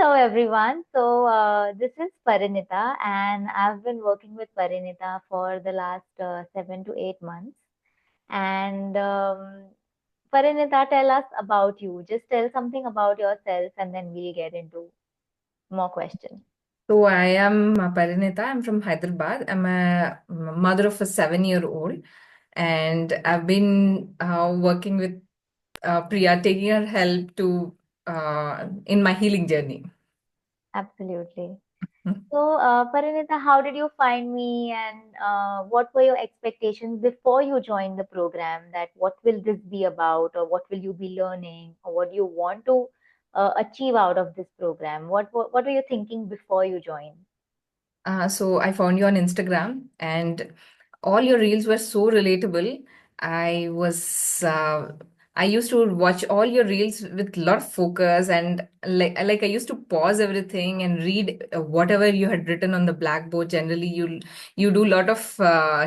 Hello, everyone. This is Parinita, and I've been working with Parinita for the last 7 to 8 months. And Parinita, tell us about you. Just tell something about yourself, and then we'll get into more questions. So I am Parinita. I'm from Hyderabad. I'm a mother of a 7-year-old, and I've been working with Priya, taking her help to in my healing journey. Absolutely. Parinita, how did you find me, and what were your expectations before you joined the program? That what will this be about, or what will you be learning, or what do you want to achieve out of this program? What were you thinking before you joined? So I found you on Instagram, and all your reels were so relatable. I was I used to watch all your reels with a lot of focus, and like I used to pause everything and read whatever you had written on the blackboard. Generally, you do a lot of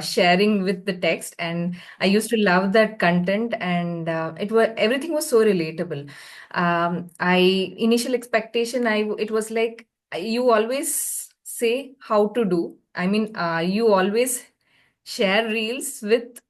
sharing with the text, and I used to love that content, and everything was so relatable. I initial expectation, I it was like you always say how to do. I mean, you always share reels with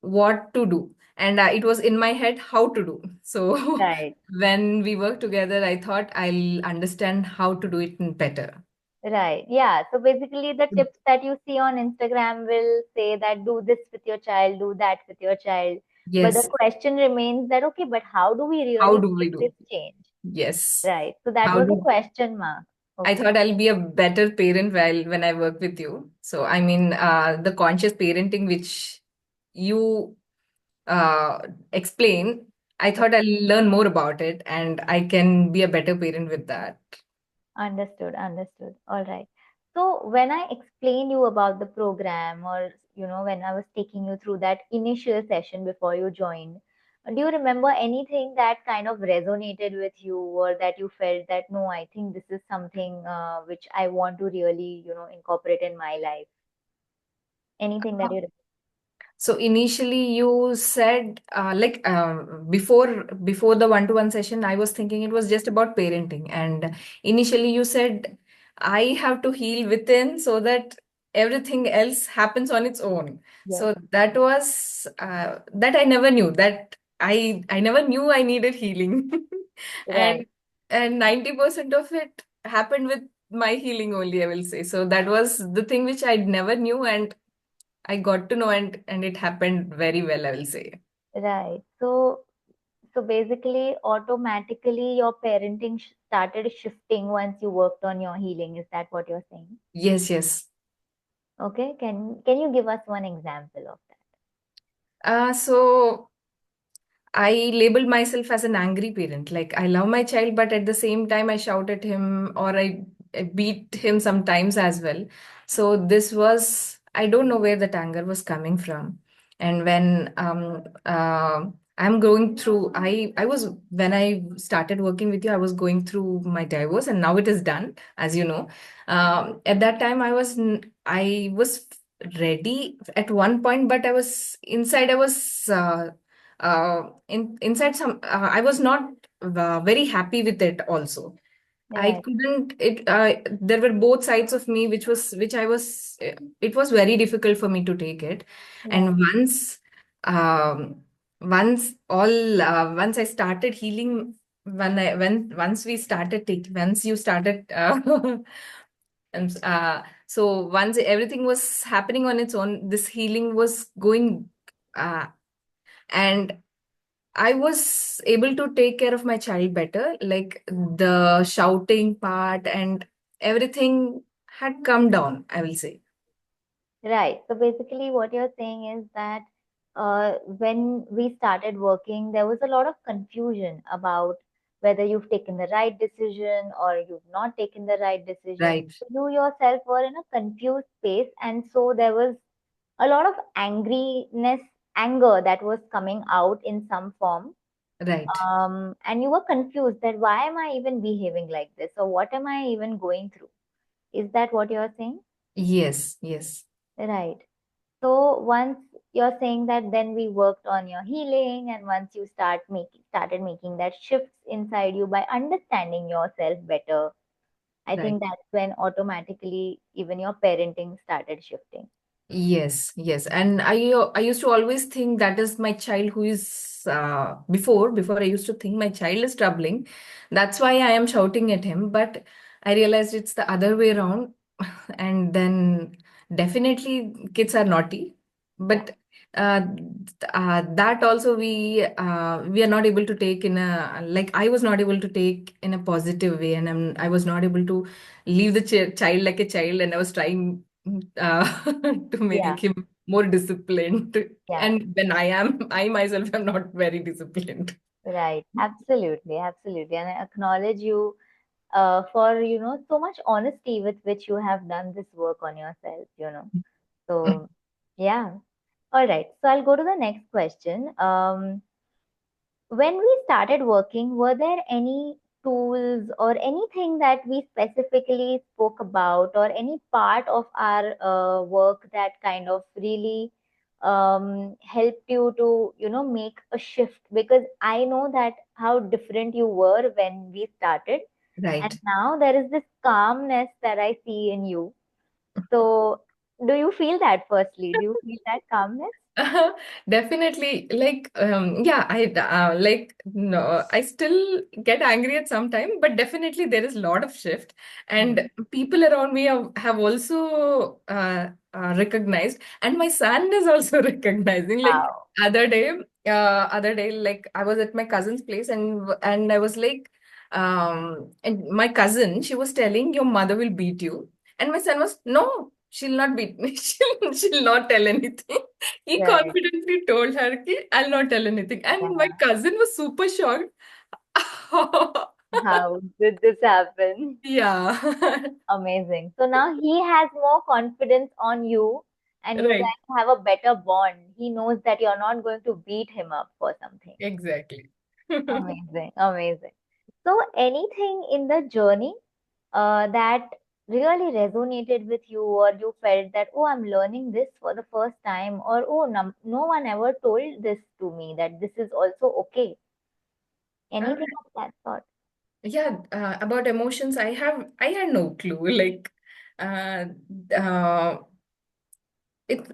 what to do. And it was in my head how to do. So Right. when we work together, I thought I'll understand how to do it better. Right. Yeah. So basically, the tips that you see on Instagram will say that do this with your child, do that with your child. But the Yes. question remains that, okay, but how do we How really do we make this do? change? Yes. Right. So that How was a do question mark. I Okay. thought I'll be a better parent while when I work with you. So I mean, the conscious parenting which you uh, explain, I thought I'll learn more about it and I can be a better parent with that. Understood, understood. All right. So when I explained you about the program, or when I was taking you through that initial session before you joined, do you remember anything that kind of resonated with you, or that you felt that no, I think this is something which I want to really, incorporate in my life? Anything that you So initially you said before the one-to-one session, I was thinking it was just about parenting. And initially you said I have to heal within so that everything else happens on its own. Yes, So that was that I never knew that I never knew I needed healing. right, and and 90% of it happened with my healing only, I will say. So that was the thing which I never knew, and I got to know, and it happened very well, I will say. right. So basically, automatically, your parenting started shifting once you worked on your healing. Is that what you're saying? Yes, yes. Okay, can you give us one example of that? So I labeled myself as an angry parent. Like I love my child, but at the same time I shout at him or I beat him sometimes as well. So this was, I don't know where that anger was coming from. And when I'm going through, I was when I started working with you, I was going through my divorce, and now it is done, as you know. At that time, I was ready at one point, but I was inside. I was inside some I was not very happy with it also. I Right, couldn't it there were both sides of me which I was it was very difficult for me to take it. right, And um once I started healing, when once we started taking once you started and so once everything was happening on its own, this healing was going uh, and I was able to take care of my child better. Like the shouting part and everything had come down, I will say. right. So basically, what you're saying is that when we started working, there was a lot of confusion about whether you've taken the right decision or you've not taken the right decision. Right, So you yourself were in a confused space, and so there was a lot of anger that was coming out in some form. right. And you were confused that why am I even behaving like this, or what am I even going through? Is that what you're saying? Yes, yes. Right. So once you're saying that, then we worked on your healing, and once you started making that shifts inside you by understanding yourself better, I Right. think that's when automatically even your parenting started shifting. Yes, yes. And I used to always think that is my child who is before I used to think my child is troubling. That's why I am shouting at him. But I realized it's the other way around. And then definitely kids are naughty. Yeah, But that also we are not able to take in a like I was not able to take in a positive way, and I was not able to leave the child like a child, and I was trying to yeah, make him more disciplined. yeah. And when I myself am not very disciplined. Right. Absolutely, absolutely. And I acknowledge you for, so much honesty with which you have done this work on yourself. So, yeah. All right. So I'll go to the next question. When we started working, were there any tools or anything that we specifically spoke about, or any part of our work that kind of really helped you to, make a shift? Because I know that how different you were when we started, and Right. now there is this calmness that I see in you. So, do you feel that firstly? Do you feel that calmness? Definitely. Like, yeah, like, no, I still get angry at some time, but definitely there is a lot of shift. Hmm. And people around me have also recognized, and my son is also recognizing. Like, Wow. other day, like I was at my cousin's place, and I was like, and my cousin, she was telling, your mother will beat you. And my son was, no, she'll not beat me. She'll not tell anything. He Right. confidently told her, Ki, I'll not tell anything. And my Yeah. cousin was super shocked. How did this happen? Yeah. Amazing. So now he has more confidence on you, and you Right. guys have a better bond. He knows that you're not going to beat him up for something. Exactly. Amazing. Amazing. So, anything in the journey that really resonated with you, or you felt that, oh, I'm learning this for the first time, or oh, no one ever told this to me that this is also okay. Uh, Anything of that sort? yeah, about emotions, I had no clue. Like, uh, uh,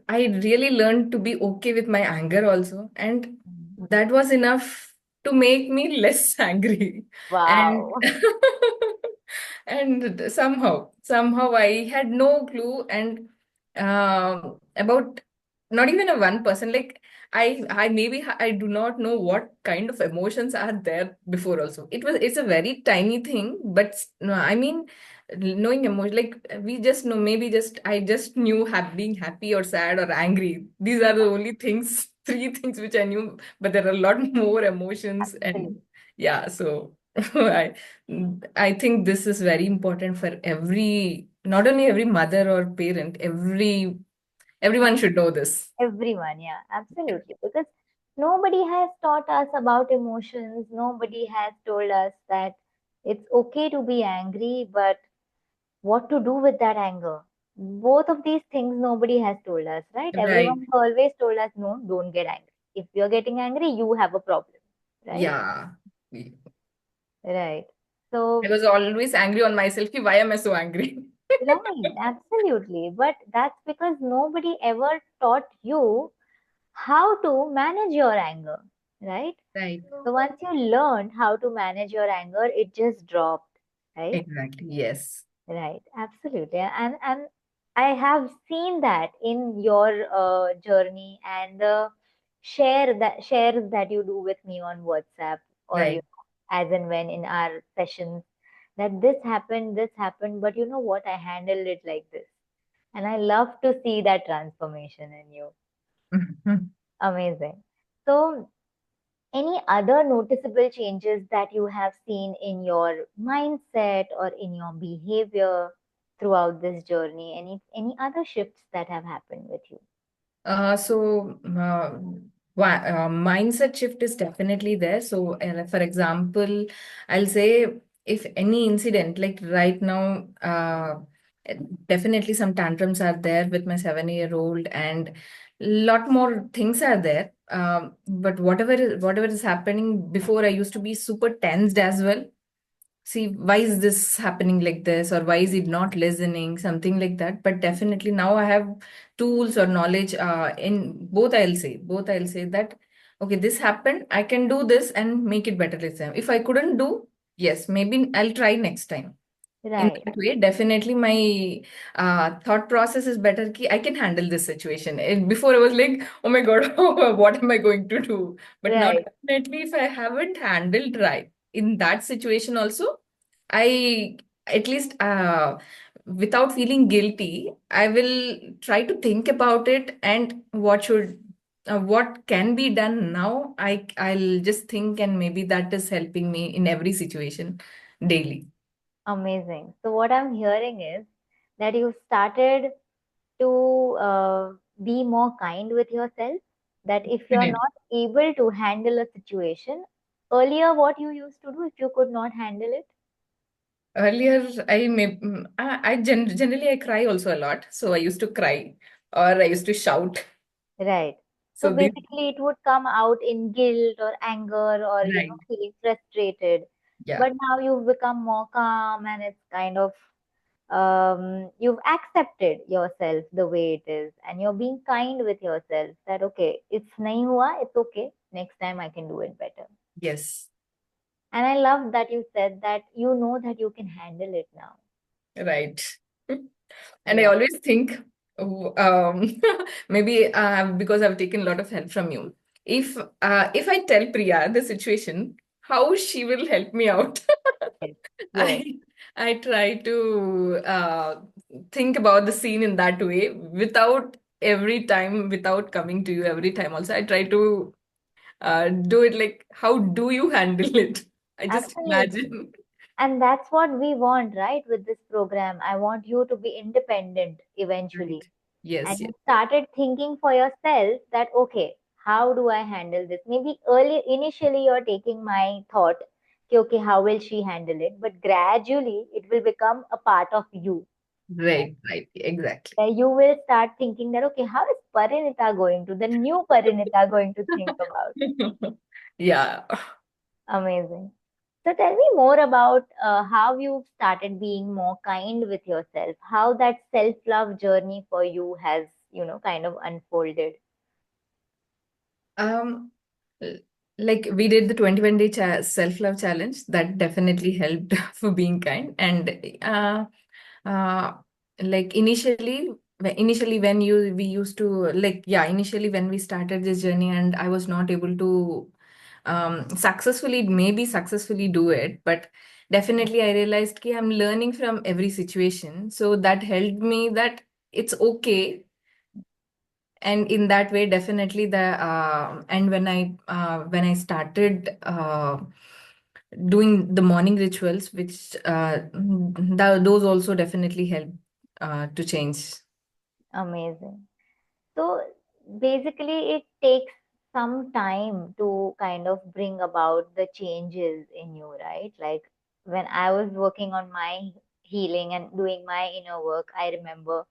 I really learned to be okay with my anger also, and Mm. that was enough to make me less angry. And Wow. and somehow I had no clue, and about not even a one person. Like, I maybe I do not know what kind of emotions are there before also. It's a very tiny thing, but no, I mean, knowing emotion, like we just know, maybe just I just knew being happy or sad or angry. These are the only things, three things which I knew, but there are a lot more emotions. And Absolutely. yeah, so I I think this is very important for not only every mother or parent, everyone should know this. Everyone, yeah, absolutely. Because nobody has taught us about emotions. Nobody has told us that it's okay to be angry, but what to do with that anger? Both of these things nobody has told us, right? Right. Everyone has always told us, no, don't get angry. If you're getting angry, you have a problem, right? Yeah. Right. I So, was always angry on myself. Ki, why am I so angry? right, absolutely. But that's because nobody ever taught you how to manage your anger, right? Right. So once you learned how to manage your anger, it just dropped, right? Exactly. Yes. Right, absolutely. And I have seen that in your journey, and the shares that you do with me on WhatsApp, or Right. as and when in our sessions, that this happened, but you know what? I handled it like this. And I love to see that transformation in you. Amazing. So, any other noticeable changes that you have seen in your mindset or in your behavior throughout this journey? Any other shifts that have happened with you? So, mindset shift is definitely there. So, for example, I'll say if any incident, like right now, Definitely some tantrums are there with my 7-year-old, and lot more things are there. But whatever is happening before, I used to be super tensed as well. See, why is this happening like this, or why is it not listening, something like that. But definitely now I have tools or knowledge in both. I'll say that okay, this happened, I can do this and make it better this time. If I couldn't do, yes, maybe I'll try next time. In Right, that way, definitely my thought process is better ki I can handle this situation. Before I was like, oh my God, what am I going to do? But now right. definitely if I haven't handled right in that situation also, I at least without feeling guilty, I will try to think about it and what can be done now. I'll just think, and maybe that is helping me in every situation daily. Amazing. So what I'm hearing is that you started to be more kind with yourself. That if you're not able to handle a situation, earlier what you used to do if you could not handle it? Earlier, generally I cry also a lot. So I used to cry or I used to shout. Right. So So this, basically, it would come out in guilt or anger or, right. feeling frustrated. Yeah. But now you've become more calm and it's kind of, you've accepted yourself the way it is and you're being kind with yourself that, okay, it's nahi hua, it's okay. Next time I can do it better. Yes. And I love that you said that you know that you can handle it now. Right. And I Yeah. always think, maybe because I've taken a lot of help from you. If I tell Priya the situation, how she will help me out. Yes. Yes. I I try to think about the scene in that way without every time, without coming to you every time. Also, I try to do it like, how do you handle it? I just Absolutely. imagine. And that's what we want, right, with this program. I want you to be independent eventually. Right. Yes, And yes. you started thinking for yourself that, okay, how do I handle this? Maybe initially, you're taking my thought, "Okay, okay, how will she handle it?" But gradually, it will become a part of you. Right, right, exactly. Where you will start thinking that, okay, how is Parinita going to, the new Parinita going to think about? Yeah. Amazing. So tell me more about how you've started being more kind with yourself, how that self-love journey for you has, kind of unfolded. Um, l- like we did the 21-day self-love challenge that definitely helped for being kind. And uh like initially when you we used to like yeah initially when we started this journey, and I was not able to successfully do it, but definitely I realized कि I'm learning from every situation, so that helped me that it's okay. And in that way, definitely the and when I started doing the morning rituals, which those also definitely help to change. Amazing. So basically, it takes some time to kind of bring about the changes in you, right? Like when I was working on my healing and doing my inner work, I remember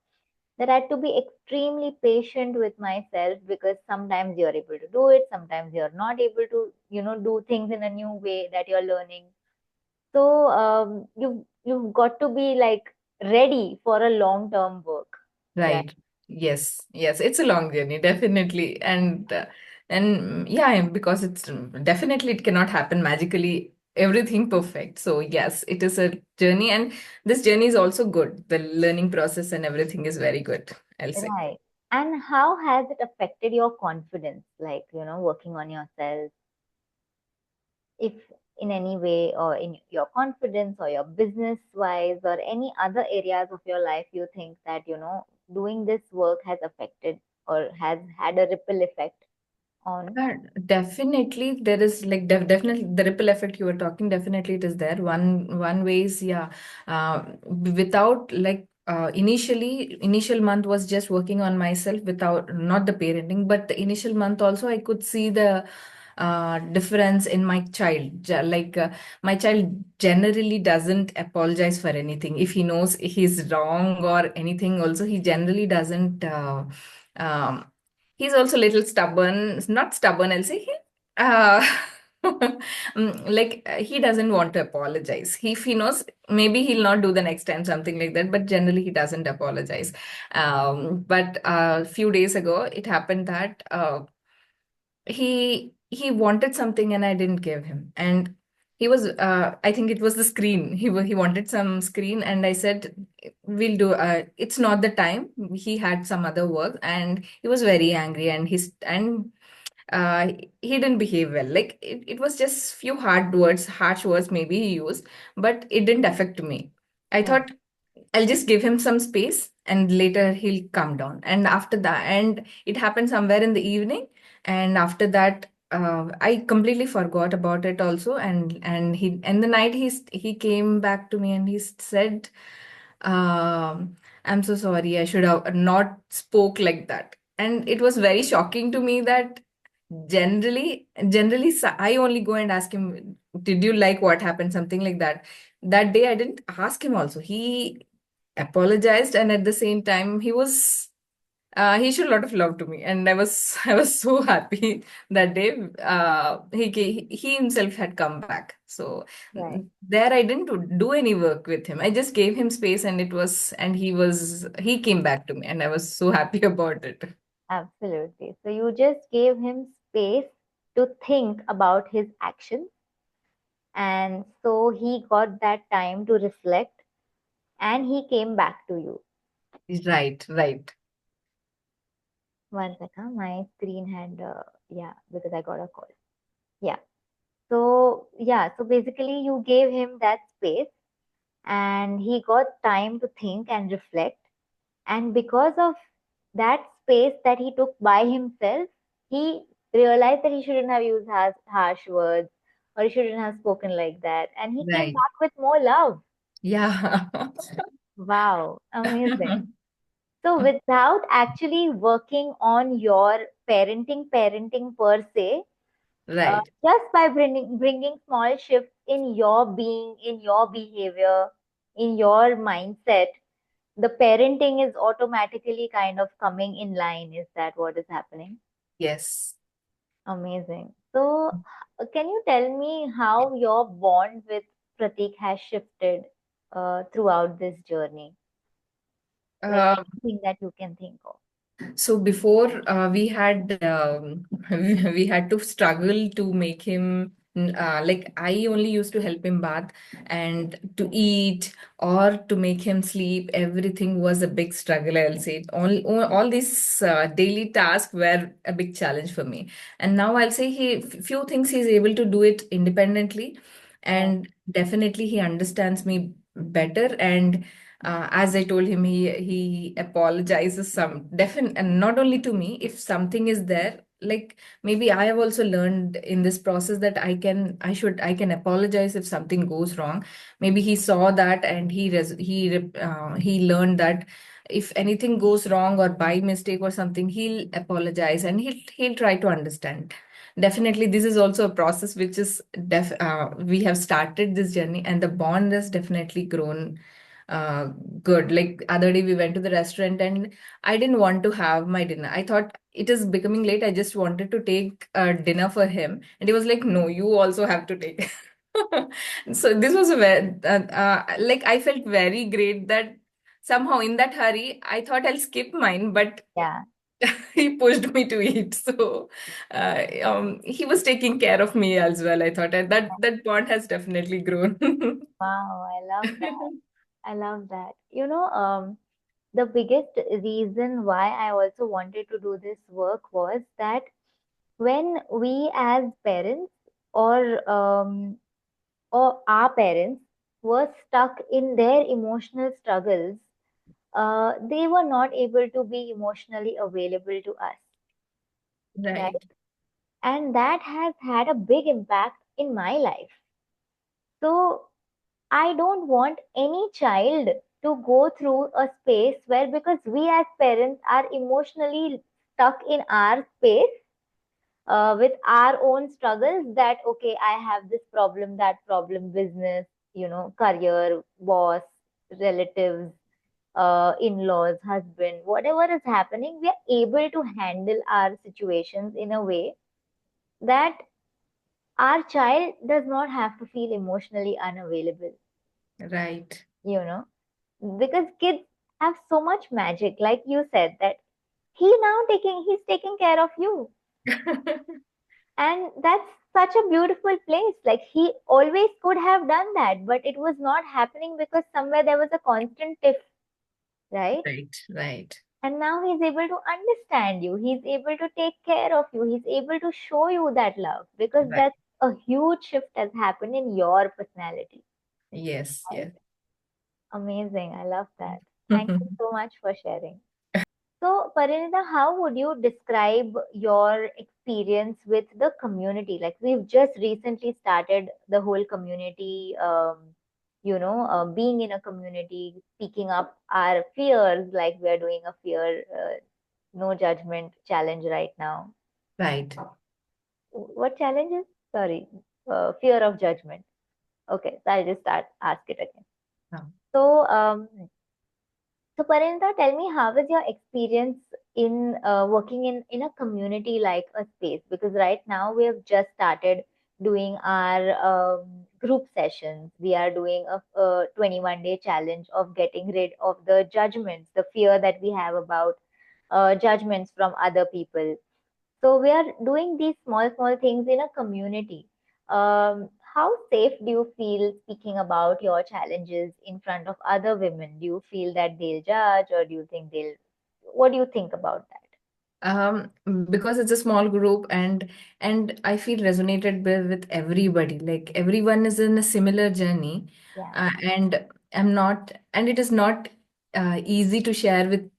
that I had to be extremely patient with myself because sometimes you're able to do it, sometimes you're not able to, do things in a new way that you're learning. So you've got to be like ready for a long term work, right? Right. Yes. Yes. It's a long journey, definitely. And yeah, because it's definitely it cannot happen magically, everything perfect. So yes, it is a journey, and this journey is also good. The learning process and everything is very good, I'll say. Right. And how has it affected your confidence, like, working on yourself, if in any way, or in your confidence or your business wise or any other areas of your life you think that, doing this work has affected or has had a ripple effect on? Uh, Definitely, there is like definitely the ripple effect you were talking. Definitely, it is there. One way is yeah, without like initial month was just working on myself without not the parenting, but the initial month also I could see the difference in my child. My child generally doesn't apologize for anything. If he knows he's wrong or anything, also he generally doesn't. Um, he's also a little stubborn. Not stubborn, I'll say. Uh, he doesn't want to apologize. If he knows, maybe he'll not do the next time, something like that. But generally, he doesn't apologize. But a few days ago, it happened that he wanted something and I didn't give him. And he was I think it was the screen. He wanted some screen and I said we'll do it's not the time. He had some other work and he was very angry and uh, he didn't behave well. Like it was just few harsh words maybe he used, but it didn't affect me. I Hmm. thought I'll just give him some space and later he'll calm down. And after that, and it happened somewhere in the evening. And after that, I completely forgot about it also. And he in the night he came back to me and he said, "I'm so sorry. I should have not spoke like that." And it was very shocking to me that generally I only go and ask him, "Did you like what happened?" Something like that. That day I didn't ask him also. He apologized and at the same time he showed a lot of love to me and I was so happy that day. He himself had come back, so Right. there I didn't do any work with him. I just gave him space and he came back to me and I was so happy about it. Absolutely. So you just gave him space to think about his actions, and so he got that time to reflect, and he came back to you. Right, right. One second, my screen had yeah, because I got a call. Yeah. So basically you gave him that space and he got time to think and reflect. And because of that space that he took by himself, he realized that he shouldn't have used harsh words or he shouldn't have spoken like that. And he came Right. back with more love. Yeah. Wow, amazing. So, without actually working on your parenting per se, Right. just by bringing small shifts in your being, in your behavior, in your mindset, the parenting is automatically kind of coming in line. Is that what is happening? Yes. Amazing. So, can you tell me how your bond with Pratik has shifted throughout this journey? Like Uh, anything that you can think of. So before we had to struggle to make him like I only used to help him bath and to eat or to make him sleep. Everything was a big struggle. I'll say all these daily tasks were a big challenge for me. And now I'll say few things he's able to do it independently, Right. and definitely he understands me better. And as I told him, he apologizes and not only to me. If something is there, like maybe I have also learned in this process that I can apologize if something goes wrong. Maybe he saw that and he learned that if anything goes wrong or by mistake or something, he'll apologize and he'll try to understand. Definitely, this is also a process which is we have started this journey, and the bond has definitely grown uh, good. Like other day we went to the restaurant and I didn't want to have my dinner. I thought it is becoming late. I just wanted to take dinner for him. And he was like, no, you also have to take. So this was a very, like I felt very great that somehow in that hurry, I thought I'll skip mine, but Yeah. he pushed me to eat. So he was taking care of me as well. I thought and that bond has definitely grown. Wow, I love that. I love that. The biggest reason why I also wanted to do this work was that when we as parents or our parents were stuck in their emotional struggles, they were not able to be emotionally available to us, right? Right. And that has had a big impact in my life. So I don't want any child to go through a space where, because we as parents are emotionally stuck in our space, with our own struggles, that okay, I have this problem, that problem, business, career, boss, relatives, in-laws, husband, whatever is happening, we are able to handle our situations in a way that our child does not have to feel emotionally unavailable, Right. you know, because kids have so much magic, like you said, that he's taking care of you. And that's such a beautiful place. Like he always could have done that, but it was not happening because somewhere there was a constant tiff, right? Right, right, And now he's able to understand you. He's able to take care of you. He's able to show you that love because right. that's a huge shift has happened in your personality. Yes, Right? yes. Amazing. I love that. Thank you so much for sharing. So, Parinita, how would you describe your experience with the community? Like, we've just recently started the whole community, being in a community, speaking up our fears, like we're doing a fear, no judgment challenge right now. Right. What challenge is? Sorry, fear of judgment. Okay, so I'll just ask it again. Um, So, Parinita, tell me, how is your experience in working in a community like a space? Because right now we have just started doing our group sessions. We are doing a 21-day challenge of getting rid of the judgments, the fear that we have about judgments from other people. So we are doing these small things in a community. How safe do you feel speaking about your challenges in front of other women? Do you feel that they'll judge, or do you think they'll? What do you think about that? Um, because it's a small group, and I feel resonated with everybody. Like everyone is in a similar journey, Yeah, and and it is not easy to share with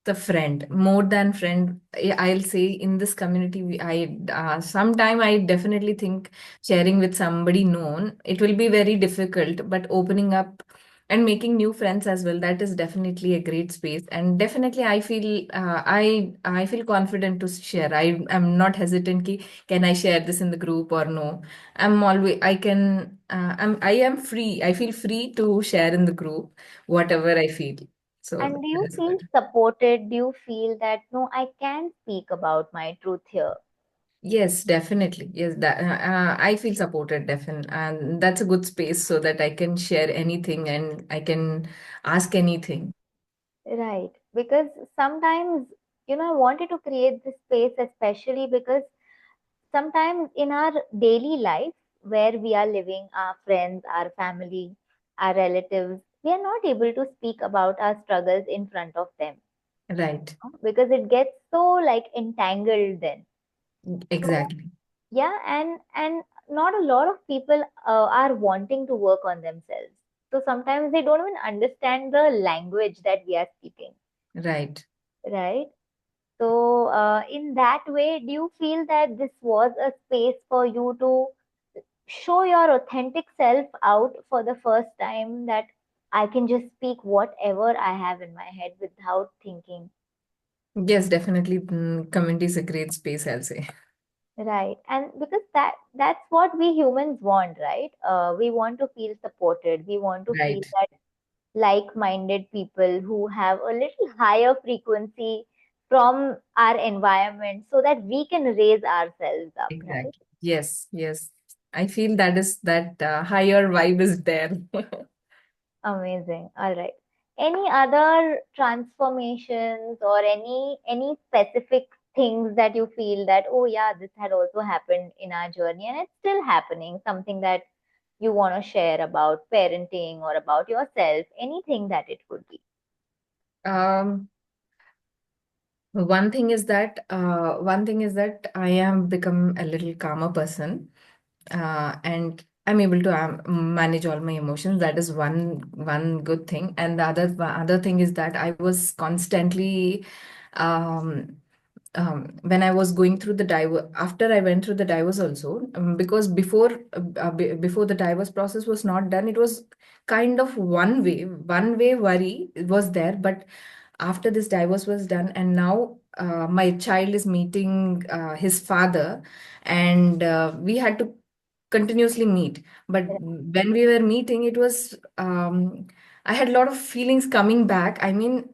the friend, more than friend. I'll say in this community, sometime I definitely think sharing with somebody known, it will be very difficult, but opening up and making new friends as well, that is definitely a great space. And definitely I feel I feel confident to share. I'm not hesitant ki, can I share this in the group or no. I'm always I can I am free. I feel free to share in the group whatever I feel. So and do that you is feel good. supported? Do you feel that no, I can speak about my truth here? Yes, definitely. Yes, that I feel supported, definitely, and that's a good space so that I can share anything and I can ask anything. Right, because sometimes I wanted to create this space especially because sometimes in our daily life where we are living, our friends, our family, our relatives, we are not able to speak about our struggles in front of them, Right. because it gets so like entangled then. So Exactly. yeah, and not a lot of people are wanting to work on themselves. So sometimes they don't even understand the language that we are speaking, Right. right? So, in that way, do you feel that this was a space for you to show your authentic self out for the first time, that I can just speak whatever I have in my head without thinking? Yes, definitely. Community is a great space, I'll say. Right. And because that's what we humans want, right? We want to feel supported. We want to feel Right. that like-minded people who have a little higher frequency from our environment so that we can raise ourselves up, right? Exactly. Yes, yes. I feel that higher vibe is there. Amazing. All right. Any other transformations or any specific things that you feel that, oh yeah, this had also happened in our journey and it's still happening, something that you want to share about parenting or about yourself, anything that it could be. Um, one thing is that I am become a little calmer person, and I'm able to manage all my emotions. That is one good thing. And the other thing is that I was constantly, um, when I was going through the divorce, after I went through the divorce also, because before the divorce process was not done, it was kind of one way worry was there, but after this divorce was done, and now my child is meeting his father, and we had to continuously meet. But when we were meeting, it was I had a lot of feelings coming back. I mean,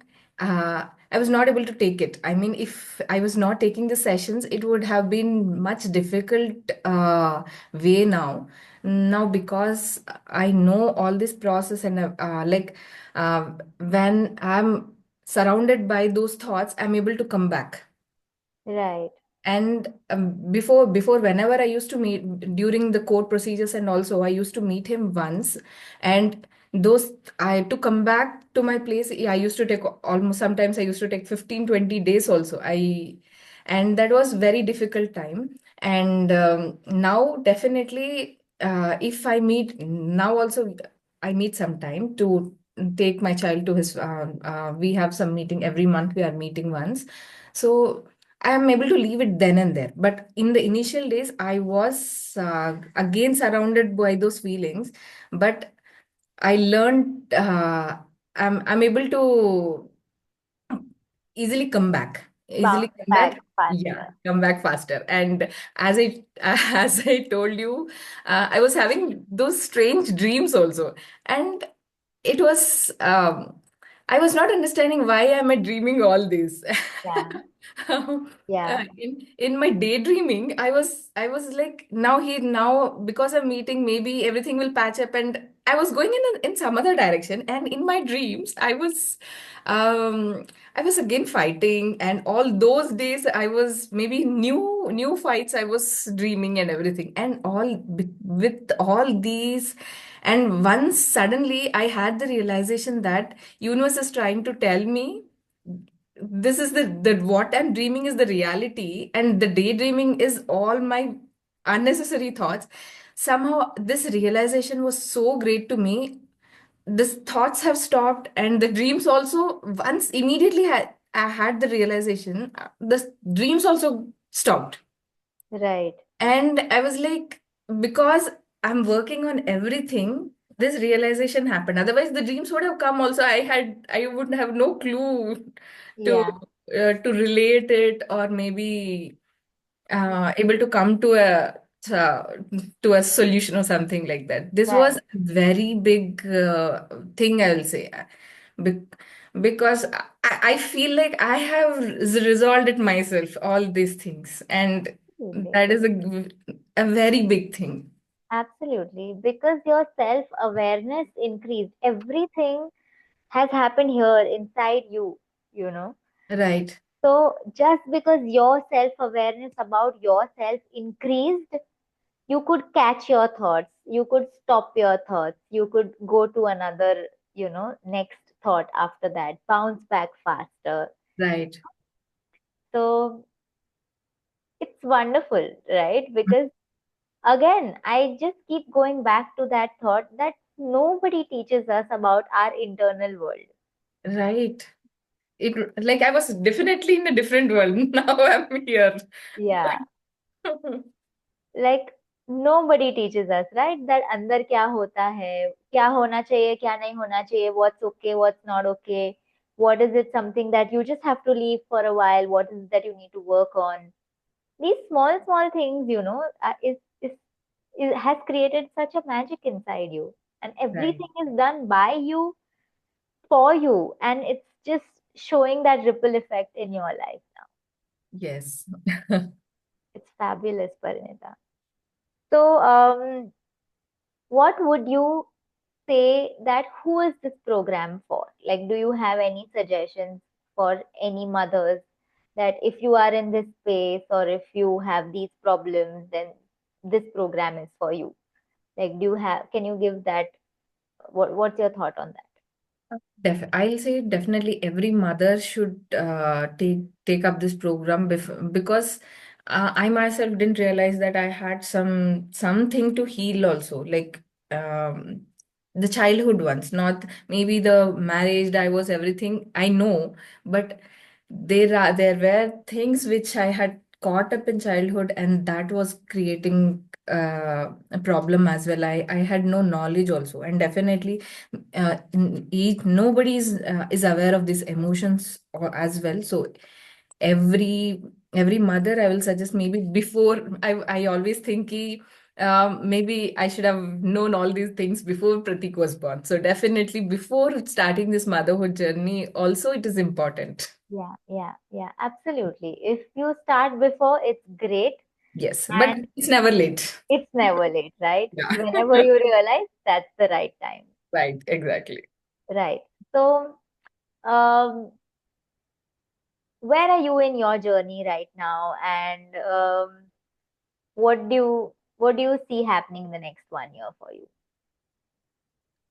I was not able to take it. I mean, if I was not taking the sessions, it would have been much difficult way now. Now, because I know all this process, and uh, when I'm surrounded by those thoughts, I'm able to come back. Right. And before, whenever I used to meet during the court procedures, and also I used to meet him once, and those I to come back to my place, I used to take almost, sometimes I used to take 15-20 days also. And that was very difficult time. And now definitely, if I meet now also, I meet some time to take my child to his. We have some meeting every month. We are meeting once, so I am able to leave it then and there. But in the initial days, I was again surrounded by those feelings. But I learned, I'm able to easily come back. Easily Bounce come back back. Yeah, faster. come back faster. And as I as I told you, I was having those strange dreams also. And it was I was not understanding why am I dreaming all this. Yeah. Yeah. In my daydreaming, I was like, now because I'm meeting, maybe everything will patch up, and I was going in some other direction. And in my dreams, um I was again fighting, and all those days I was maybe new fights I was dreaming and everything, and with all these. And once suddenly I had the realization that universe is trying to tell me this is the what I'm dreaming is the reality, and the daydreaming is all my unnecessary thoughts. Somehow this realization was so great to me. These thoughts have stopped, and the dreams also, once immediately I had the realization, the dreams also stopped. Right. And I was like, because I'm working on everything, this realization happened. Otherwise, the dreams would have come also. I would have no clue to Yeah. to relate it, or maybe able to come to a solution or something like that. This was Right. a very big thing, I will say. Be- because I feel like I have resolved it myself, all these things, and Absolutely. that is a very big thing. Absolutely. Because your self awareness increased. Everything has happened here inside you, you know. Right, So just because your self awareness about yourself increased, you could catch your thoughts, you could stop your thoughts, you could go to another, next thought after that, bounce back faster. right, So it's wonderful, right? Because again, I just keep going back to that thought that nobody teaches us about our internal world. right. It like I was definitely in a different world. Now I'm here. Yeah. Like nobody teaches us, right? That अंदर क्या होता है, क्या होना चाहिए, क्या नहीं होना चाहिए, what's okay, what's not okay, what is it something that you just have to leave for a while, what is it that you need to work on. These small things, is has created such a magic inside you, and Right. everything is done by you, for you, and it's just showing that ripple effect in your life now. Yes. It's fabulous, Parinita. So, what would you say that who is this program for? Like, do you have any suggestions for any mothers that if you are in this space or if you have these problems, then this program is for you? Like, can you give that? What's your thought on that? I'll say definitely every mother should take up this program because I myself didn't realize that I had something to heal also, like um, the childhood ones, not maybe the marriage, divorce, everything I know, but there were things which I had caught up in childhood, and that was creating a problem as well. I had no knowledge also, and definitely nobody is aware of these emotions as well. So every every mother, I will suggest, maybe before, I always think maybe I should have known all these things before Pratik was born. So definitely before starting this motherhood journey, also it is important. Yeah, yeah, yeah, absolutely. If you start before, it's great, Yes, but and it's never late. it's never late, right? Yeah, Whenever you realize that's the right time, right, exactly. right? So, um, where are you in your journey right now, and what do you see happening in the next 1 year for you?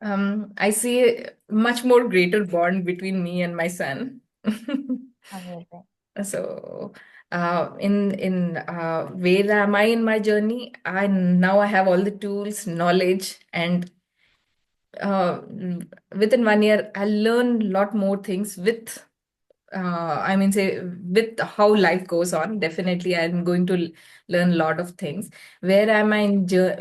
I see a much more greater bond between me and my son. Amazing. So, where am I in my journey? I have all the tools, knowledge, and uh, within 1 year, I'll learn a lot more things with say with how life goes on. Definitely, I'm going to learn a lot of things. Where am I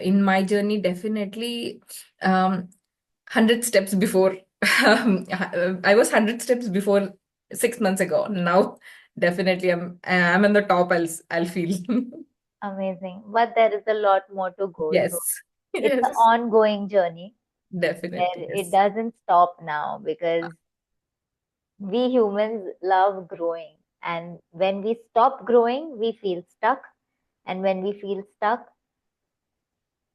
in my journey? Definitely, 100 steps before. I was 100 steps before 6 months ago. Now, definitely, I'm in the top. I'll feel. Amazing. But there is a lot more to go. So Yes, it's an yes, ongoing journey definitely, where it yes. doesn't stop now, because we humans love growing. And when we stop growing, we feel stuck. And when we feel stuck,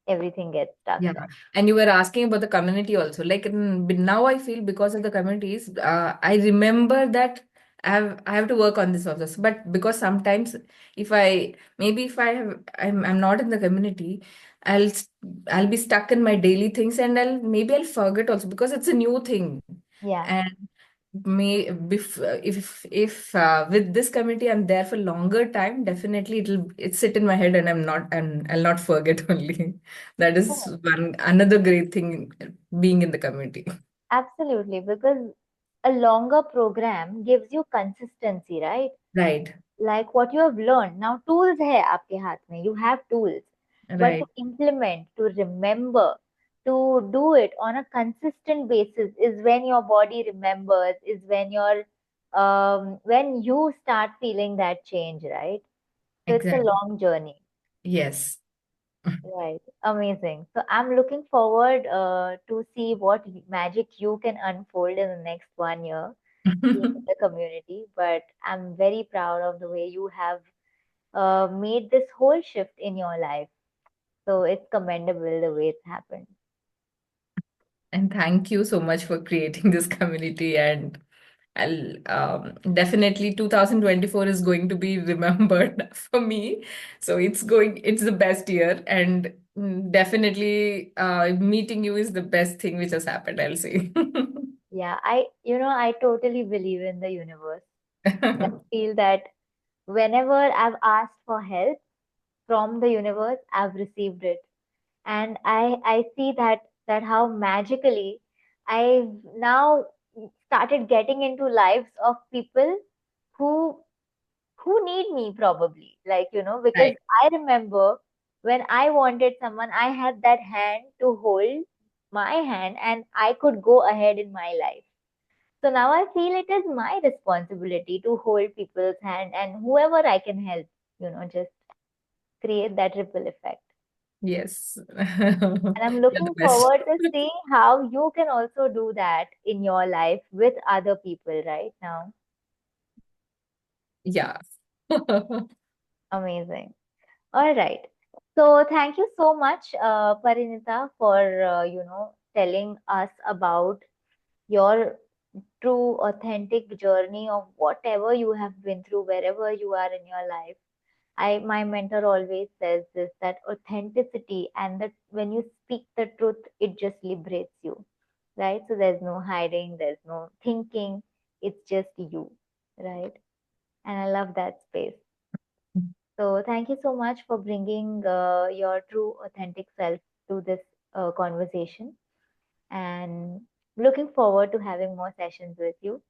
everything gets stuck, Yeah, right? and you were asking about the community also. Like now, I feel because of the communities, I remember that I have to work on this also. But because sometimes, if I'm not in the community, I'll s- I'll be stuck in my daily things, and I'll forget also because it's a new thing. Yeah. And if with this community I'm there for longer time, definitely it sit in my head, and I'll not forget only. That is Yeah, one another great thing being in the community. absolutely. Because a longer program gives you consistency, right? Right, Like what you have learned. Now tools hai aapke haath mein. You have tools. But to right, implement, to remember, to do it on a consistent basis is when your body remembers, is when you start feeling that change, right? So it's a exactly. long journey. Yes. Right. Amazing. So I'm looking forward to see what magic you can unfold in the next 1 year being in the community. But I'm very proud of the way you have made this whole shift in your life. So it's commendable the way it's happened. And thank you so much for creating this community. And I'll definitely 2024 is going to be remembered for me. So it's the best year. And definitely meeting you is the best thing which has happened, I'll say. Yeah, I totally believe in the universe. I feel that whenever I've asked for help from the universe, I've received it. And I see that how magically I've now started getting into lives of people who who need me, probably, like, because Right. I remember when I wanted someone, I had that hand to hold my hand, and I could go ahead in my life. So now I feel it is my responsibility to hold people's hand, and whoever I can help, just create that ripple effect. Yes. And I'm You're the looking best. forward to seeing how you can also do that in your life with other people right now. Yeah. Amazing. All right. So thank you so much, Parinita, for telling us about your true, authentic journey of whatever you have been through, wherever you are in your life. My mentor always says this, that authenticity, and that when you speak the truth, it just liberates you, right? So there's no hiding, there's no thinking, it's just you, right? And I love that space. So thank you so much for bringing your true, authentic self to this conversation. And looking forward to having more sessions with you.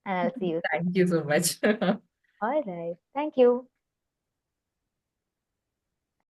And I'll see you soon. Thank you so much. All right. Thank you.